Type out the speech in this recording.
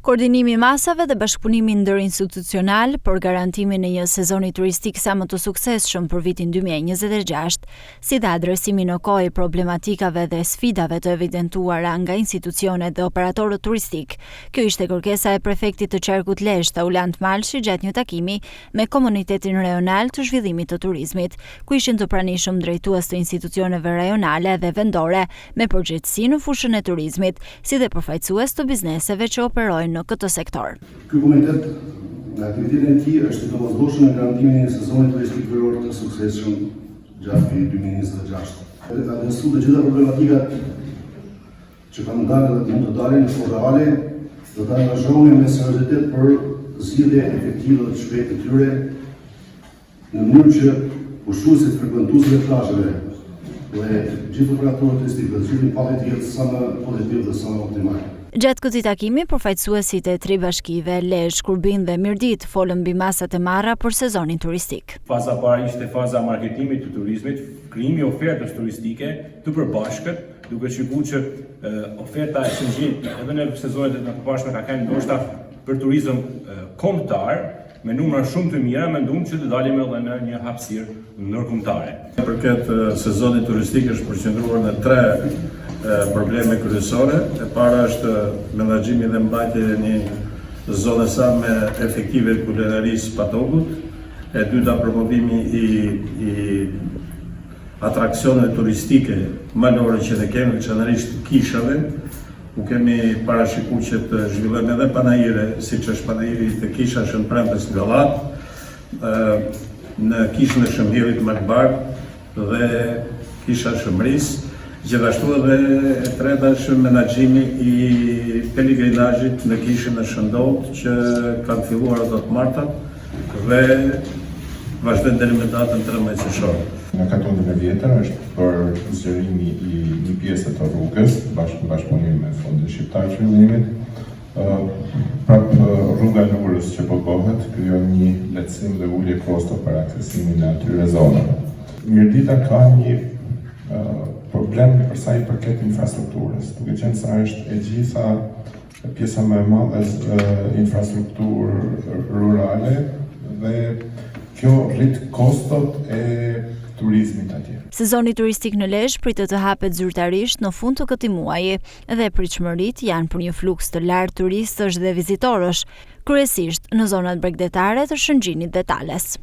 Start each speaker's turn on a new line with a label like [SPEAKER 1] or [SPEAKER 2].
[SPEAKER 1] Koordinimi i masave dhe bashkëpunimi ndërinstitucional për garantimin e një sezoni turistik sa më të suksesshëm për vitin 2026, si dhe adresimi në kohë i problematikave dhe sfidave të evidentuara nga institucionet dhe operatorët turistik. Kjo ishte kërkesa e prefektit të Qarkut Lezhë, Taulant Malshi, gjatë një takimi me komunitetin rajonal të zhvillimit të turizmit, ku ishin të pranishëm drejtues të institucioneve rajonale dhe vendore me përgjegjësi në fushën e turizmit, si dhe përfaqësues të bizneseve që operojnë në këtë sektor.
[SPEAKER 2] Ky komunitet në aktivitetin e tij është i domosdoshëm në garantimin e një sezoni turistik veror të suksesshëm gjatë vitit 2026. Edhe adresu të gjitha problematikat që kanë dalë dhe mund të dalin në kohë reale, do ta angazhohemi me seriozitet për zgjidhje efektive dhe të shpejtë të tyre, në mënyrë që ushtuesit frekuentuesve të plazheve dhe gjithë operatorët turistik të zgjidhin pallet të jetë sa më pozitiv dhe sa më optimal.
[SPEAKER 1] Gjatë këtij takimi, përfaqësuesit e 3 bashkive, Lezhë, Kurbin dhe Mirdit, folën mbi masat e marra për sezonin turistik.
[SPEAKER 3] Faza parë ishte faza marketimit të turizmit, krijimi i ofertës turistike të përbashkët, duke shikuar që oferta e shëngjit edhe në sezonet e përparshme ka qenë ndoshta për turizëm kombëtar, me numra shumë të mira, mendum që të dalim edhe në një hapësirë ndërkombëtare.
[SPEAKER 4] Përket sezonit turistik është përqendruar në 3 probleme kryesore. E para është menaxhimi dhe mbajtja e një zone sa me efektive kulinarisë patogut. E dyta, promovimi i atraksioneve turistike malore që ne kemi, veçanërisht kishave. U kemi parashikuar që të zhvillojmë edhe panajire, siç është panajiri të kisha Shën Premtes Gallat, në kishën e Shëmhillit Makbar dhe kisha Shëmris. Gjithashtu edhe e treta është menaxhimi i pelegrinazhit në kishën e Shëndot, që kanë filluar ato të martat dhe vazhdojnë deri në datën 13 qershor.
[SPEAKER 5] Në katundën e vjetër është për zgjerimi i një pjesë të rrugës, bashkëpunim me Fondin Shqiptar të Zhvillimit. Rruga e Lurës që po bëhet krijon një lehtësim dhe ulje kosto për aksesimin e atyre zonave. Mirdita ka një problem për sa i përket infrastrukturës, duke qenë se është e gjitha pjesa më e madhe infrastrukturë rurale dhe kjo rrit kostot e turizmit atje.
[SPEAKER 1] Sezoni turistik në Lezhë pritet të hapet zyrtarisht në fund të këtij muaji dhe pritshmëritë janë për një fluks të lartë turistësh dhe vizitorësh, kryesisht në zonat bregdetare të Shëngjinit dhe Tales.